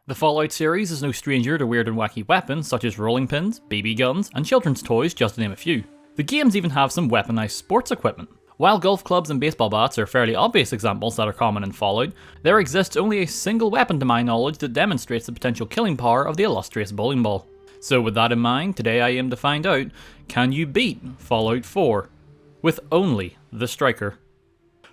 The Fallout series is no stranger to weird and wacky weapons such as rolling pins, BB guns, and children's toys, just to name a few. The games even have some weaponized sports equipment. While golf clubs and baseball bats are fairly obvious examples that are common in Fallout, there exists only a single weapon to my knowledge that demonstrates the potential killing power of the illustrious bowling ball. So with that in mind, today I aim to find out, can you beat Fallout 4 with only the Striker?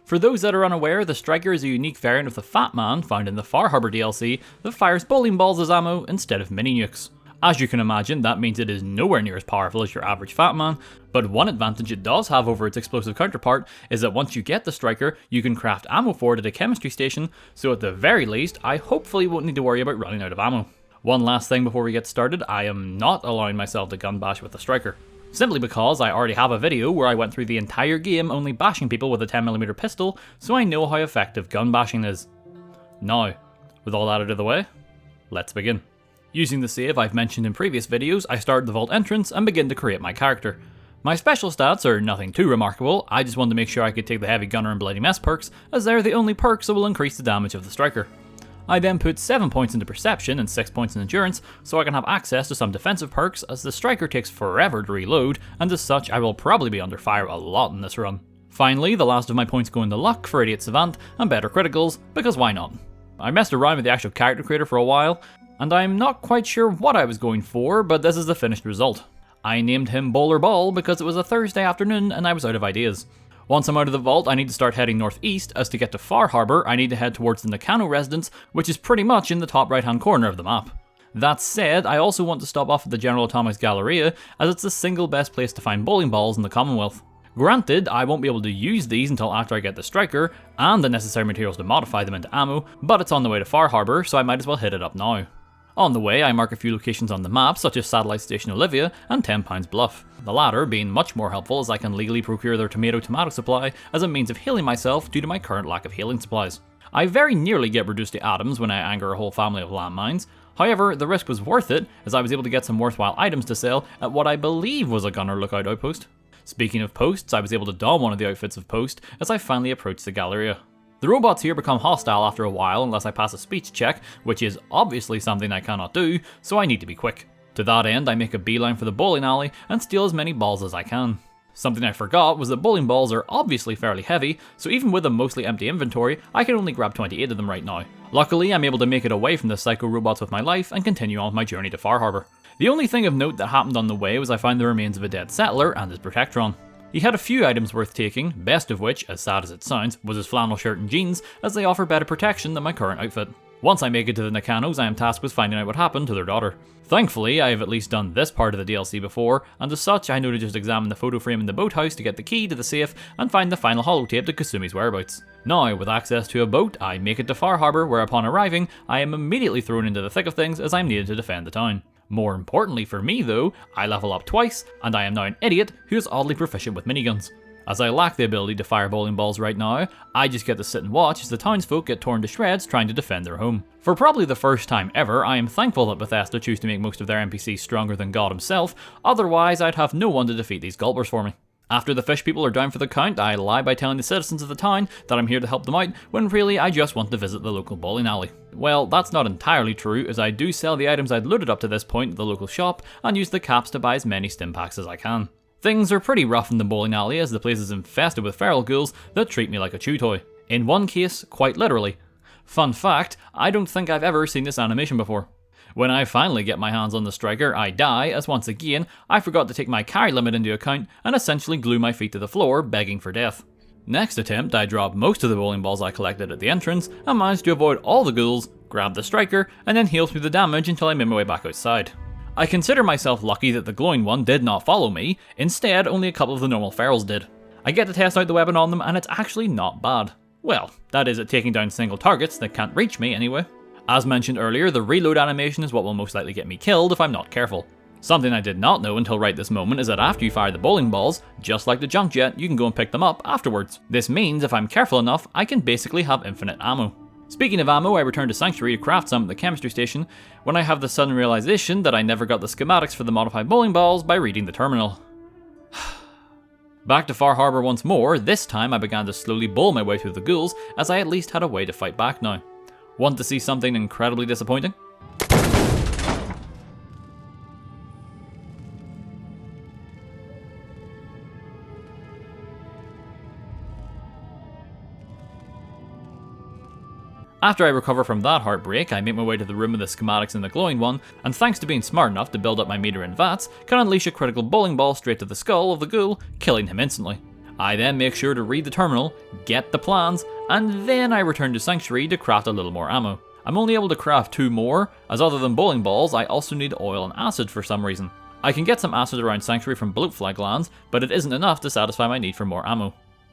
For those that are unaware, the Striker is a unique variant of the Fat Man found in the Far Harbor DLC that fires bowling balls as ammo instead of mini nukes. As you can imagine, that means it is nowhere near as powerful as your average Fat Man, but one advantage it does have over its explosive counterpart is that once you get the Striker, you can craft ammo for it at a chemistry station, so at the very least, I hopefully won't need to worry about running out of ammo. One last thing before we get started, I am not allowing myself to gun bash with the Striker. Simply because I already have a video where I went through the entire game only bashing people with a 10mm pistol, so I know how effective gun bashing is. Now, with all that out of the way, let's begin. Using the save I've mentioned in previous videos, I started the vault entrance and begin to create my character. My special stats are nothing too remarkable, I just wanted to make sure I could take the heavy gunner and bloody mess perks, as they're the only perks that will increase the damage of the Striker. I then put 7 points into perception and 6 points in endurance, so I can have access to some defensive perks as the Striker takes forever to reload, and as such I will probably be under fire a lot in this run. Finally, the last of my points go into luck for Idiot Savant and better criticals, because why not? I messed around with the actual character creator for a while, and I'm not quite sure what I was going for, but this is the finished result. I named him Bowler Ball because it was a Thursday afternoon and I was out of ideas. Once I'm out of the vault, I need to start heading northeast, as to get to Far Harbor, I need to head towards the Nakano residence, which is pretty much in the top right hand corner of the map. That said, I also want to stop off at the General Atomics Galleria, as it's the single best place to find bowling balls in the Commonwealth. Granted, I won't be able to use these until after I get the Striker, and the necessary materials to modify them into ammo, but it's on the way to Far Harbor, so I might as well hit it up now. On the way, I mark a few locations on the map, such as Satellite Station Olivia and 10 Pines Bluff. The latter being much more helpful as I can legally procure their tomato supply as a means of healing myself due to my current lack of healing supplies. I very nearly get reduced to atoms when I anger a whole family of landmines. However, the risk was worth it, as I was able to get some worthwhile items to sell at what I believe was a gunner lookout outpost. Speaking of posts, I was able to don one of the outfits of Post as I finally approached the Galleria. The robots here become hostile after a while unless I pass a speech check, which is obviously something I cannot do, so I need to be quick. To that end, I make a beeline for the bowling alley and steal as many balls as I can. Something I forgot was that bowling balls are obviously fairly heavy, so even with a mostly empty inventory, I can only grab 28 of them right now. Luckily, I'm able to make it away from the psycho robots with my life and continue on with my journey to Far Harbor. The only thing of note that happened on the way was I found the remains of a dead settler and his Protectron. He had a few items worth taking, best of which, as sad as it sounds, was his flannel shirt and jeans, as they offer better protection than my current outfit. Once I make it to the Nakanos, I am tasked with finding out what happened to their daughter. Thankfully, I have at least done this part of the DLC before, and as such I know to just examine the photo frame in the boathouse to get the key to the safe and find the final holotape to Kasumi's whereabouts. Now, with access to a boat, I make it to Far Harbor, where upon arriving, I am immediately thrown into the thick of things as I am needed to defend the town. More importantly for me though, I level up twice, and I am now an idiot who is oddly proficient with miniguns. As I lack the ability to fire bowling balls right now, I just get to sit and watch as the townsfolk get torn to shreds trying to defend their home. For probably the first time ever, I am thankful that Bethesda choose to make most of their NPCs stronger than God himself, otherwise I'd have no one to defeat these gulpers for me. After the fish people are down for the count, I lie by telling the citizens of the town that I'm here to help them out, when really I just want to visit the local bowling alley. Well, that's not entirely true, as I do sell the items I'd looted up to this point at the local shop, and use the caps to buy as many stim packs as I can. Things are pretty rough in the bowling alley, as the place is infested with feral ghouls that treat me like a chew toy. In one case, quite literally. Fun fact, I don't think I've ever seen this animation before. When I finally get my hands on the Striker, I die, as once again, I forgot to take my carry limit into account and essentially glue my feet to the floor, begging for death. Next attempt, I drop most of the bowling balls I collected at the entrance, and managed to avoid all the ghouls, grab the Striker, and then heal through the damage until I made my way back outside. I consider myself lucky that the glowing one did not follow me, instead only a couple of the normal ferals did. I get to test out the weapon on them and it's actually not bad. Well, that is at taking down single targets that can't reach me anyway. As mentioned earlier, the reload animation is what will most likely get me killed if I'm not careful. Something I did not know until right this moment is that after you fire the bowling balls, just like the junk jet, you can go and pick them up afterwards. This means if I'm careful enough, I can basically have infinite ammo. Speaking of ammo, I return to Sanctuary to craft some at the chemistry station, when I have the sudden realization that I never got the schematics for the modified bowling balls by reading the terminal. Back to Far Harbor once more, this time I began to slowly bowl my way through the ghouls, as I at least had a way to fight back now. Want to see something incredibly disappointing? After I recover from that heartbreak, I make my way to the room with the schematics in the glowing one, and thanks to being smart enough to build up my meter in VATS, can unleash a critical bowling ball straight to the skull of the ghoul, killing him instantly. I then make sure to read the terminal, get the plans, and then I return to Sanctuary to craft a little more ammo. I'm only able to craft 2 more, as other than bowling balls, I also need oil and acid for some reason. I can get some acid around Sanctuary from bloatfly glands, but it isn't enough to satisfy my need for more ammo.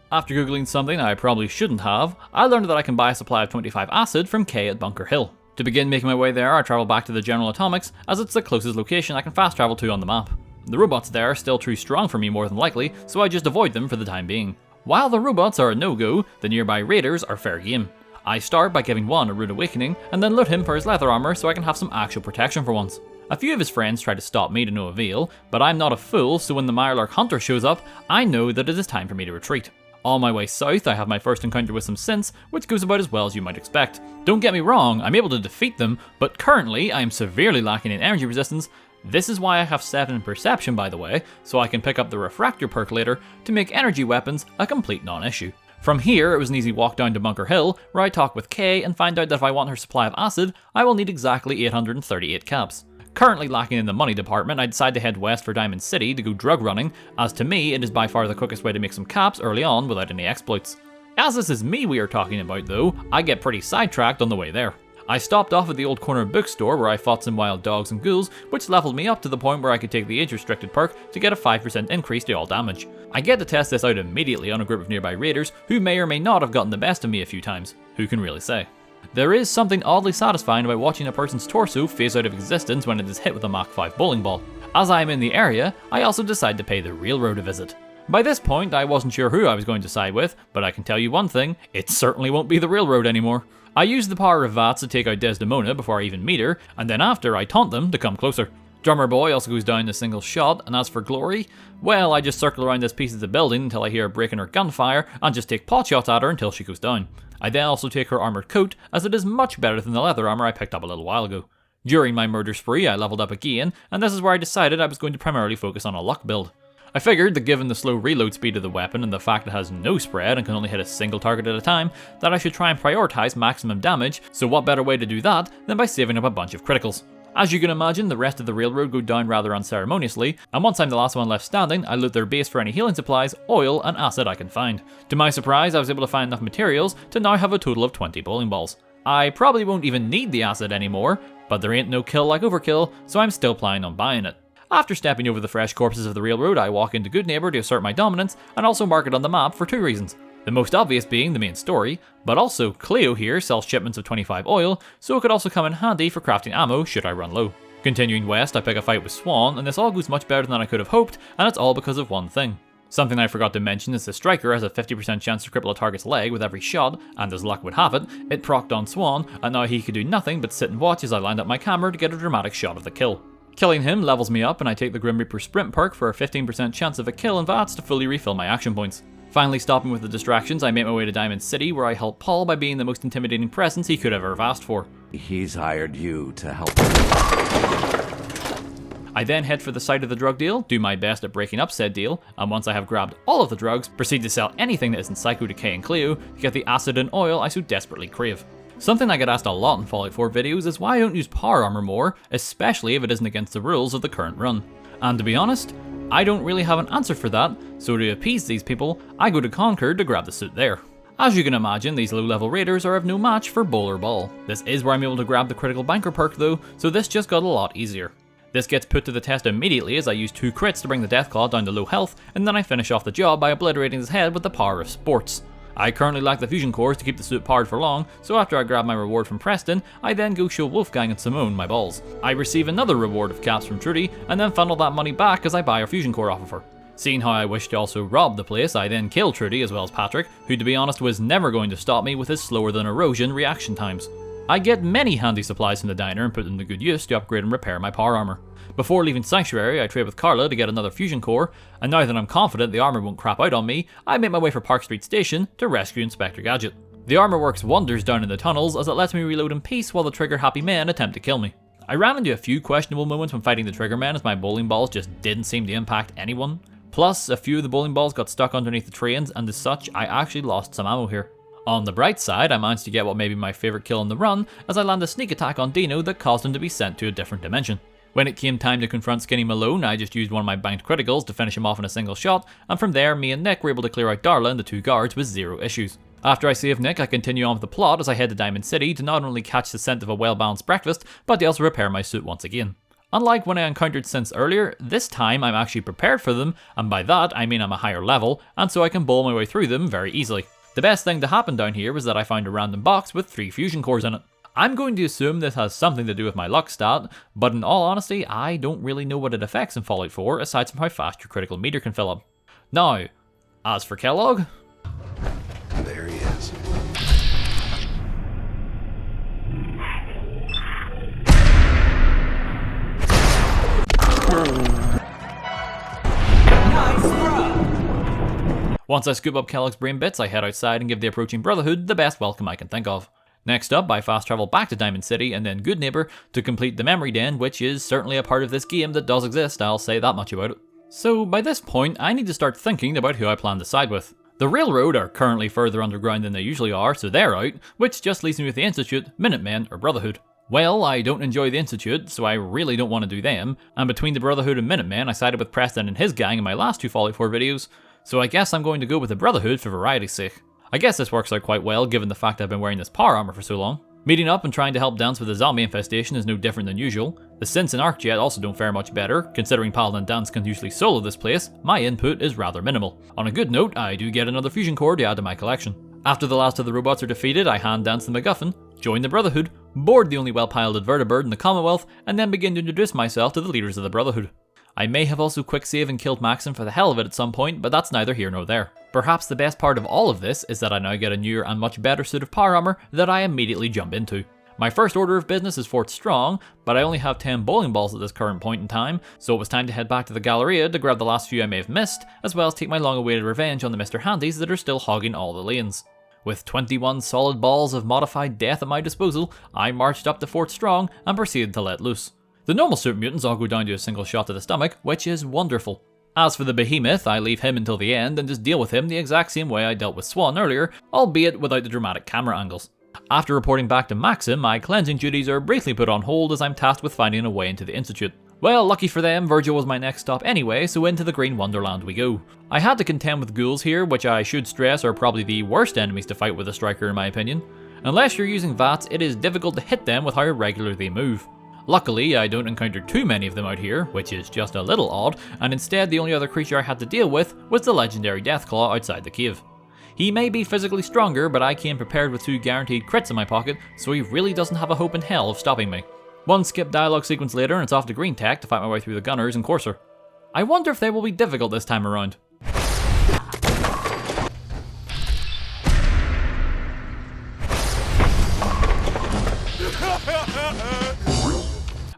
After googling something I probably shouldn't have, I learned that I can buy a supply of 25 acid from Kay at Bunker Hill. To begin making my way there, I travel back to the General Atomics, as it's the closest location I can fast travel to on the map. The robots there are still too strong for me more than likely, so I just avoid them for the time being. While the robots are a no-go, the nearby raiders are fair game. I start by giving one a rude awakening, and then loot him for his leather armor so I can have some actual protection for once. A few of his friends try to stop me to no avail, but I'm not a fool, so when the Mirelurk Hunter shows up, I know that it is time for me to retreat. On my way south, I have my first encounter with some synths, which goes about as well as you might expect. Don't get me wrong, I'm able to defeat them, but currently I am severely lacking in energy resistance. This is why I have 7 in perception, by the way, so I can pick up the refractor perk later to make energy weapons a complete non-issue. From here, it was an easy walk down to Bunker Hill, where I talk with Kay and find out that if I want her supply of acid, I will need exactly 838 caps. Currently lacking in the money department, I decide to head west for Diamond City to go drug running, as to me it is by far the quickest way to make some caps early on without any exploits. As this is me we are talking about though, I get pretty sidetracked on the way there. I stopped off at the old corner bookstore where I fought some wild dogs and ghouls, which leveled me up to the point where I could take the age restricted perk to get a 5% increase to all damage. I get to test this out immediately on a group of nearby raiders who may or may not have gotten the best of me a few times. Who can really say? There is something oddly satisfying about watching a person's torso phase out of existence when it is hit with a Mach 5 bowling ball. As I am in the area, I also decide to pay the railroad a visit. By this point, I wasn't sure who I was going to side with, but I can tell you one thing, it certainly won't be the railroad anymore. I use the power of VATS to take out Desdemona before I even meet her, and then after I taunt them to come closer. Drummer Boy also goes down in a single shot, and as for Glory, well, I just circle around this piece of the building until I hear her breaking her gunfire, and just take pot shots at her until she goes down. I then also take her armoured coat, as it is much better than the leather armour I picked up a little while ago. During my murder spree, I leveled up again, and this is where I decided I was going to primarily focus on a luck build. I figured that given the slow reload speed of the weapon and the fact it has no spread and can only hit a single target at a time, that I should try and prioritise maximum damage, so what better way to do that than by saving up a bunch of criticals. As you can imagine, the rest of the railroad go down rather unceremoniously, and once I'm the last one left standing, I loot their base for any healing supplies, oil, and acid I can find. To my surprise, I was able to find enough materials to now have a total of 20 bowling balls. I probably won't even need the acid anymore, but there ain't no kill like overkill, so I'm still planning on buying it. After stepping over the fresh corpses of the railroad, I walk into Good Neighbor to assert my dominance, and also mark it on the map for 2 reasons. The most obvious being the main story, but also Cleo here sells shipments of 25 oil, so it could also come in handy for crafting ammo should I run low. Continuing west, I pick a fight with Swan, and this all goes much better than I could have hoped, and it's all because of one thing. Something I forgot to mention is the Striker has a 50% chance to cripple a target's leg with every shot, and as luck would have it procced on Swan, and now he could do nothing but sit and watch as I lined up my camera to get a dramatic shot of the kill. Killing him levels me up, and I take the Grim Reaper Sprint perk for a 15% chance of a kill in VATS to fully refill my action points. Finally stopping with the distractions, I make my way to Diamond City, where I help Paul by being the most intimidating presence he could ever have asked for. He's hired you to help. I then head for the site of the drug deal, do my best at breaking up said deal, and once I have grabbed all of the drugs, proceed to sell anything that isn't Psycho to Kay and Cleo to get the acid and oil I so desperately crave. Something I get asked a lot in Fallout 4 videos is why I don't use power armor more, especially if it isn't against the rules of the current run. And to be honest, I don't really have an answer for that, so to appease these people, I go to Concord to grab the suit there. As you can imagine, these low-level raiders are of no match for Bowler Ball. This is where I'm able to grab the critical banker perk though, so this just got a lot easier. This gets put to the test immediately as I use 2 crits to bring the Deathclaw down to low health, and then I finish off the job by obliterating his head with the power of sports. I currently lack the fusion cores to keep the suit powered for long, so after I grab my reward from Preston, I then go show Wolfgang and Simone my balls. I receive another reward of caps from Trudy, and then funnel that money back as I buy a fusion core off of her. Seeing how I wish to also rob the place, I then kill Trudy as well as Patrick, who to be honest was never going to stop me with his slower than erosion reaction times. I get many handy supplies from the diner and put them to good use to upgrade and repair my power armor. Before leaving Sanctuary, I trade with Carla to get another fusion core, and now that I'm confident the armor won't crap out on me, I make my way for Park Street Station to rescue Inspector Gadget. The armor works wonders down in the tunnels as it lets me reload in peace while the trigger happy men attempt to kill me. I ran into a few questionable moments when fighting the trigger men as my bowling balls just didn't seem to impact anyone. Plus, a few of the bowling balls got stuck underneath the trains, and as such, I actually lost some ammo here. On the bright side, I managed to get what may be my favourite kill in the run, as I land a sneak attack on Dino that caused him to be sent to a different dimension. When it came time to confront Skinny Malone, I just used one of my banked criticals to finish him off in a single shot, and from there, me and Nick were able to clear out Darla and the 2 guards with 0 issues. After I save Nick, I continue on with the plot as I head to Diamond City to not only catch the scent of a well-balanced breakfast, but to also repair my suit once again. Unlike when I encountered synths earlier, this time I'm actually prepared for them, and by that I mean I'm a higher level, and so I can bowl my way through them very easily. The best thing to happen down here was that I found a random box with 3 fusion cores in it. I'm going to assume this has something to do with my luck stat, but in all honesty, I don't really know what it affects in Fallout 4 aside from how fast your critical meter can fill up. Now, as for Kellogg... There he is. Once I scoop up Kellogg's brain bits, I head outside and give the approaching Brotherhood the best welcome I can think of. Next up, I fast travel back to Diamond City and then Good Neighbor to complete the memory den, which is certainly a part of this game that does exist, I'll say that much about it. So by this point, I need to start thinking about who I plan to side with. The Railroad are currently further underground than they usually are, so they're out, which just leaves me with the Institute, Minutemen, or Brotherhood. Well, I don't enjoy the Institute, so I really don't want to do them, and between the Brotherhood and Minutemen, I sided with Preston and his gang in my last 2 Fallout 4 videos, so I guess I'm going to go with the Brotherhood for variety's sake. I guess this works out quite well given the fact I've been wearing this power armor for so long. Meeting up and trying to help Dance with the zombie infestation is no different than usual. The synths and ArcJet also don't fare much better, considering Paladin Dance can usually solo this place, my input is rather minimal. On a good note, I do get another fusion core to add to my collection. After the last of the robots are defeated, I hand Dance the MacGuffin, join the Brotherhood, board the only well-piloted vertibird in the Commonwealth, and then begin to introduce myself to the leaders of the Brotherhood. I may have also quick saved and killed Maxim for the hell of it at some point, but that's neither here nor there. Perhaps the best part of all of this is that I now get a newer and much better suit of power armor that I immediately jump into. My first order of business is Fort Strong, but I only have 10 bowling balls at this current point in time, so it was time to head back to the Galleria to grab the last few I may have missed, as well as take my long-awaited revenge on the Mr. Handies that are still hogging all the lanes. With 21 solid balls of modified death at my disposal, I marched up to Fort Strong and proceeded to let loose. The normal suit mutants all go down to a single shot to the stomach, which is wonderful. As for the Behemoth, I leave him until the end and just deal with him the exact same way I dealt with Swan earlier, albeit without the dramatic camera angles. After reporting back to Maxim, my cleansing duties are briefly put on hold as I'm tasked with finding a way into the Institute. Well, lucky for them, Virgil was my next stop anyway, so into the Green Wonderland we go. I had to contend with ghouls here, which I should stress are probably the worst enemies to fight with a striker in my opinion. Unless you're using VATS, it is difficult to hit them with how irregular they move. Luckily, I don't encounter too many of them out here, which is just a little odd, and instead the only other creature I had to deal with was the legendary Deathclaw outside the cave. He may be physically stronger, but I came prepared with 2 guaranteed crits in my pocket, so he really doesn't have a hope in hell of stopping me. One skip dialogue sequence later and it's off to Green Tech to fight my way through the Gunners and Courser. I wonder if they will be difficult this time around.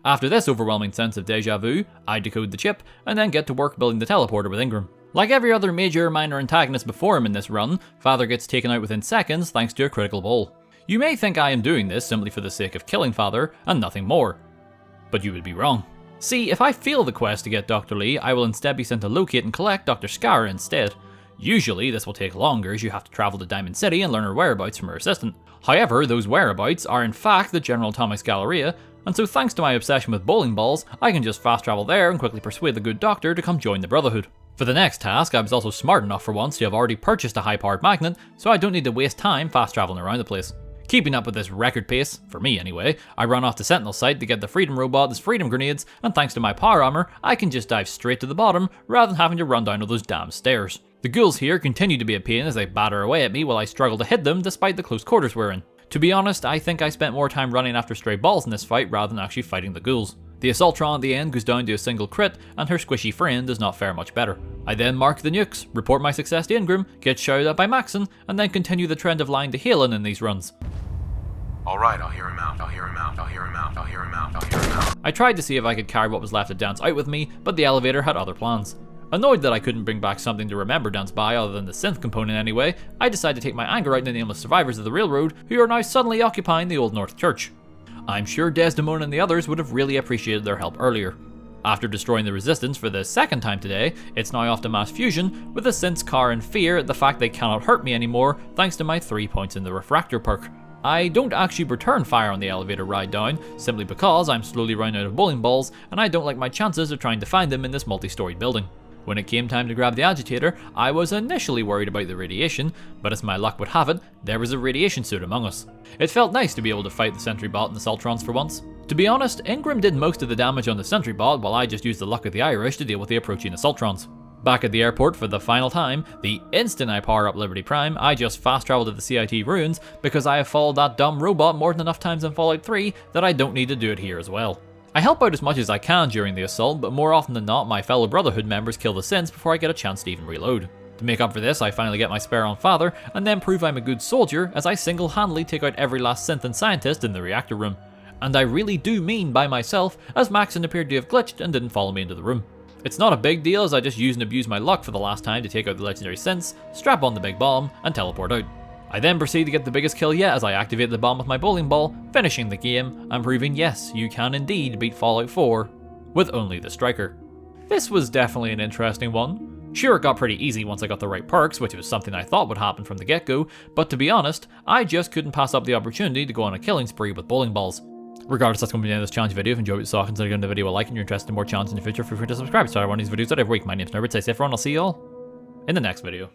After this overwhelming sense of deja vu, I decode the chip, and then get to work building the teleporter with Ingram. Like every other major or minor antagonist before him in this run, Father gets taken out within seconds thanks to a critical bowl. You may think I am doing this simply for the sake of killing Father, and nothing more. But you would be wrong. See, if I fail the quest to get Dr. Lee, I will instead be sent to locate and collect Dr. Scara instead. Usually this will take longer as you have to travel to Diamond City and learn her whereabouts from her assistant. However, those whereabouts are in fact the General Atomics Galleria, and so thanks to my obsession with bowling balls, I can just fast travel there and quickly persuade the good doctor to come join the Brotherhood. For the next task, I was also smart enough for once to have already purchased a high-powered magnet, so I don't need to waste time fast traveling around the place. Keeping up with this record pace, for me anyway, I run off to Sentinel site to get the Freedom Robot's Freedom Grenades, and thanks to my power armor, I can just dive straight to the bottom rather than having to run down all those damn stairs. The ghouls here continue to be a pain as they batter away at me while I struggle to hit them despite the close quarters we're in. To be honest, I think I spent more time running after stray balls in this fight rather than actually fighting the ghouls. The Assaultron at the end goes down to a single crit, and her squishy friend does not fare much better. I then mark the nukes, report my success to Ingram, get shouted at by Maxon, and then continue the trend of lying to Halen in these runs. Alright, I'll hear him out, I'll hear him out, I'll hear him out, I'll hear him out, I'll hear him out. I tried to see if I could carry what was left of Dance out with me, but the elevator had other plans. Annoyed that I couldn't bring back something to remember Dance by other than the synth component anyway, I decided to take my anger out in the nameless survivors of the railroad who are now suddenly occupying the Old North Church. I'm sure Desdemona and the others would have really appreciated their help earlier. After destroying the resistance for the second time today, it's now off to mass fusion, with the synths car in fear at the fact they cannot hurt me anymore thanks to my 3 points in the refractor perk. I don't actually return fire on the elevator ride down, simply because I'm slowly running out of bowling balls and I don't like my chances of trying to find them in this multi-storied building. When it came time to grab the agitator, I was initially worried about the radiation, but as my luck would have it, there was a radiation suit among us. It felt nice to be able to fight the sentry bot and the Sultrons for once. To be honest, Ingram did most of the damage on the sentry bot while I just used the luck of the Irish to deal with the approaching Assaultrons. Back at the airport for the final time, the instant I power up Liberty Prime, I just fast travel to the CIT ruins because I have followed that dumb robot more than enough times in Fallout 3 that I don't need to do it here as well. I help out as much as I can during the assault, but more often than not my fellow Brotherhood members kill the synths before I get a chance to even reload. To make up for this, I finally get my spare on Father, and then prove I'm a good soldier as I single-handedly take out every last synth and scientist in the reactor room. And I really do mean by myself, as Maxon appeared to have glitched and didn't follow me into the room. It's not a big deal as I just use and abuse my luck for the last time to take out the legendary synths, strap on the big bomb, and teleport out. I then proceed to get the biggest kill yet as I activate the bomb with my bowling ball, finishing the game and proving yes, you can indeed beat Fallout 4 with only the striker. This was definitely an interesting one. Sure, it got pretty easy once I got the right perks, which was something I thought would happen from the get-go, but to be honest, I just couldn't pass up the opportunity to go on a killing spree with bowling balls. Regardless, that's going to be the end of this challenge video. If you enjoyed what you saw, consider giving the video a like, and you're interested in more challenges in the future, feel free to subscribe. Start one of these videos out every week. My name's Nerbit, stay safe everyone, I'll see you all in the next video.